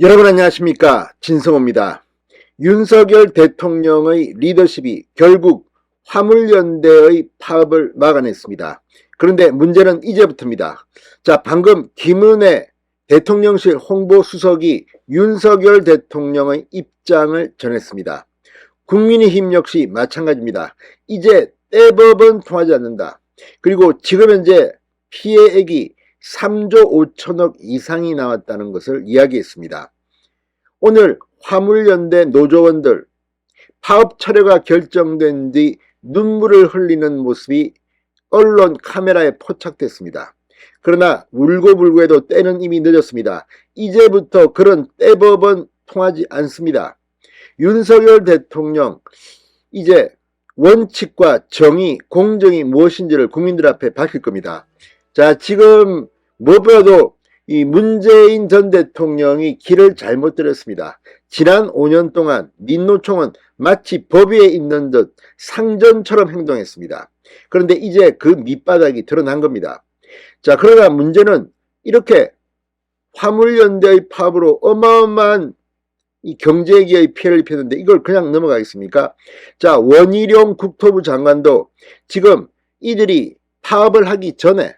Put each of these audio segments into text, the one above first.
여러분 안녕하십니까, 진성호입니다. 윤석열 대통령의 리더십이 결국 화물연대의 파업을 막아냈습니다. 그런데 문제는 이제부터입니다. 자, 방금 김은혜 대통령실 홍보수석이 윤석열 대통령의 입장을 전했습니다. 국민의힘 역시 마찬가지입니다. 이제 떼법은 통하지 않는다. 그리고 지금 현재 피해액이 3조 5천억 이상이 나왔다는 것을 이야기했습니다. 오늘 화물연대 노조원들 파업 철회가 결정된 뒤 눈물을 흘리는 모습이 언론 카메라에 포착됐습니다. 그러나 울고불고해도 때는 이미 늦었습니다. 이제부터 그런 떼법은 통하지 않습니다. 윤석열 대통령 이제 원칙과 정의, 공정이 무엇인지를 국민들 앞에 밝힐 겁니다. 자, 지금 무엇보다도 이 문재인 전 대통령이 길을 잘못 들였습니다. 지난 5년 동안 민노총은 마치 법 위에 있는 듯 상전처럼 행동했습니다. 그런데 이제 그 밑바닥이 드러난 겁니다. 자, 그러나 문제는 이렇게 화물연대의 파업으로 어마어마한 이 경제기의 피해를 입혔는데 이걸 그냥 넘어가겠습니까? 자, 원희룡 국토부 장관도 지금 이들이 파업을 하기 전에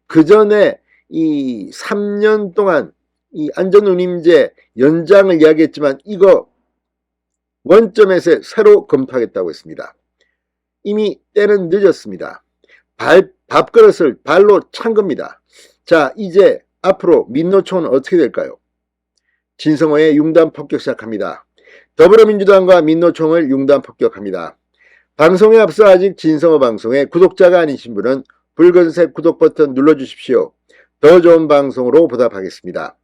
그 전에 이 3년 동안 이 안전운임제 연장을 이야기했지만 이거 원점에서 새로 검토하겠다고 했습니다. 이미 때는 늦었습니다. 밥그릇을 발로 찬 겁니다. 자, 이제 앞으로 민노총은 어떻게 될까요? 진성호의 융단 폭격 시작합니다. 더불어민주당과 민노총을 융단 폭격합니다. 방송에 앞서 아직 진성호 방송에 구독자가 아니신 분은 붉은색 구독 버튼 눌러주십시오. 더 좋은 방송으로 보답하겠습니다.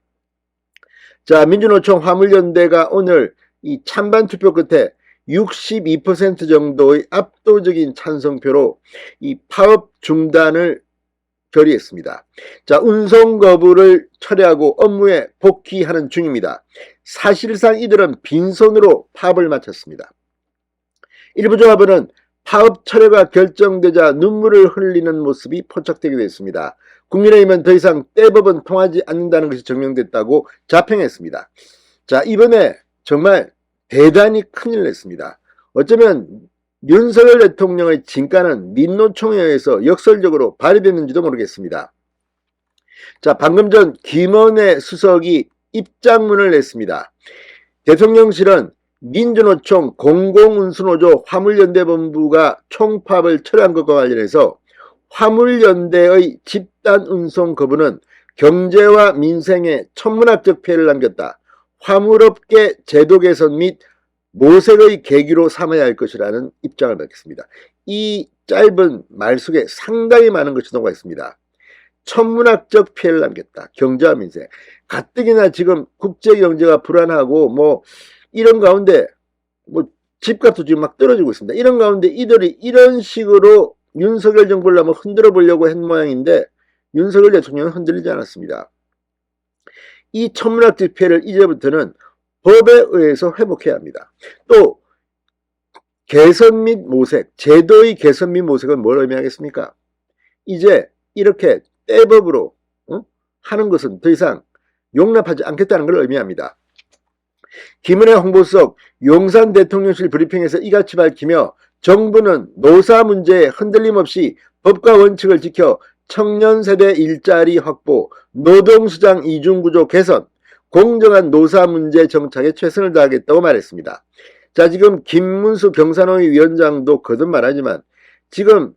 자, 민주노총 화물연대가 오늘 이 찬반 투표 끝에 62% 정도의 압도적인 찬성표로 이 파업 중단을 결의했습니다. 자, 운송 거부를 철회하고 업무에 복귀하는 중입니다. 사실상 이들은 빈손으로 파업을 마쳤습니다. 일부 조합원은 파업 철회가 결정되자 눈물을 흘리는 모습이 포착되기도 했습니다. 국민의힘은 더 이상 떼법은 통하지 않는다는 것이 증명됐다고 자평했습니다. 자, 이번에 정말 대단히 큰일 냈습니다. 어쩌면 윤석열 대통령의 진가는 민노총에 의해서 역설적으로 발휘됐는지도 모르겠습니다. 자, 방금 전 김은혜 수석이 입장문을 냈습니다. 대통령실은 민주노총 공공운수노조 화물연대본부가 총파업을 철회한 것과 관련해서 화물연대의 집단운송 거부는 경제와 민생에 천문학적 피해를 남겼다. 화물업계 제도 개선 및 모색의 계기로 삼아야 할 것이라는 입장을 밝혔습니다. 이 짧은 말 속에 상당히 많은 것이 녹아 있습니다. 천문학적 피해를 남겼다. 경제와 민생. 가뜩이나 지금 국제경제가 불안하고 뭐 이런 가운데 뭐 집값도 지금 막 떨어지고 있습니다. 이런 가운데 이들이 이런 식으로 윤석열 정부를 한번 흔들어 보려고 한 모양인데 윤석열 대통령은 흔들리지 않았습니다. 이 천문학적 피해를 이제부터는 법에 의해서 회복해야 합니다. 또 개선 및 모색, 제도의 개선 및 모색은 뭘 의미하겠습니까? 이제 이렇게 떼법으로 하는 것은 더 이상 용납하지 않겠다는 걸 의미합니다. 김은혜 홍보수석 용산 대통령실 브리핑에서 이같이 밝히며 정부는 노사 문제에 흔들림 없이 법과 원칙을 지켜 청년세대 일자리 확보, 노동시장 이중구조 개선, 공정한 노사 문제 정착에 최선을 다하겠다고 말했습니다. 자, 지금 김문수 경산호위 위원장도 거듭 말하지만 지금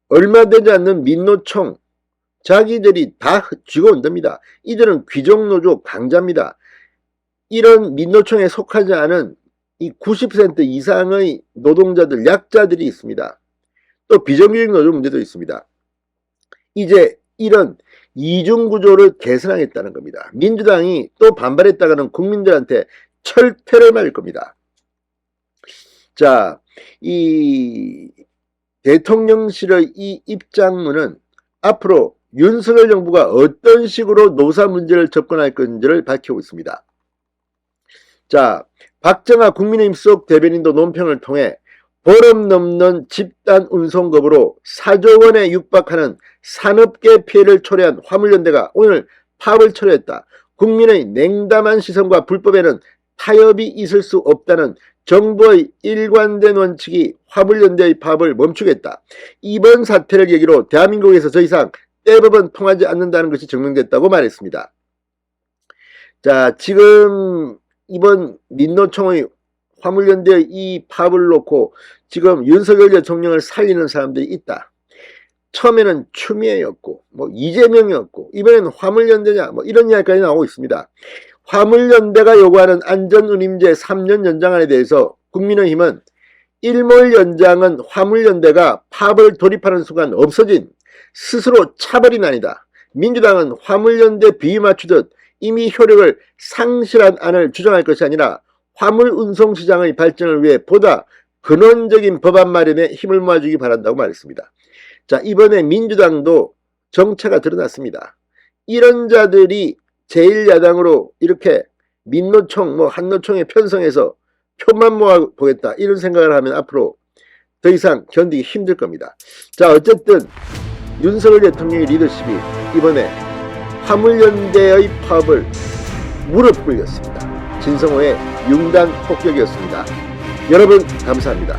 얼마 되지 않는 민노총 자기들이 다 쥐고 온답니다. 이들은 귀족노조 강자입니다. 이런 민노총에 속하지 않은 이 90% 이상의 노동자들, 약자들이 있습니다. 또 비정규직 노조 문제도 있습니다. 이제 이런 이중구조를 개선하겠다는 겁니다. 민주당이 또 반발했다가는 국민들한테 철퇴를 맞을 겁니다. 자, 이 대통령실의 이 입장문은 앞으로 윤석열 정부가 어떤 식으로 노사 문제를 접근할 건지를 밝히고 있습니다. 자, 박정아 국민의힘 수석 대변인도 논평을 통해 보름 넘는 집단 운송 거부로 4조 원에 육박하는 산업계 피해를 초래한 화물연대가 오늘 파업을 철회했다. 국민의 냉담한 시선과 불법에는 타협이 있을 수 없다는 정부의 일관된 원칙이 화물연대의 파업을 멈추겠다. 이번 사태를 계기로 대한민국에서 더 이상 떼법은 통하지 않는다는 것이 증명됐다고 말했습니다. 자, 지금 이번 민노총의 화물연대의 이 파업을 놓고 지금 윤석열 대통령을 살리는 사람들이 있다. 처음에는 추미애였고 이재명이었고 이번에는 화물연대냐 이런 이야기까지 나오고 있습니다. 화물연대가 요구하는 안전운임제 3년 연장안에 대해서 국민의힘은 일몰 연장은 화물연대가 파업을 돌입하는 순간 없어진 스스로 차버린 안이다. 민주당은 화물연대 비위 맞추듯 이미 효력을 상실한 안을 주장할 것이 아니라 화물운송시장의 발전을 위해 보다 근원적인 법안 마련에 힘을 모아주기 바란다고 말했습니다. 자, 이번에 민주당도 정체가 드러났습니다. 이런 자들이 제1야당으로 이렇게 민노총, 한노총에 편성해서 표만 모아보겠다 이런 생각을 하면 앞으로 더 이상 견디기 힘들 겁니다. 자, 어쨌든 윤석열 대통령의 리더십이 이번에 화물연대의 파업을 무릎 꿇렸습니다. 진성호의 융단 폭격이었습니다. 여러분 감사합니다.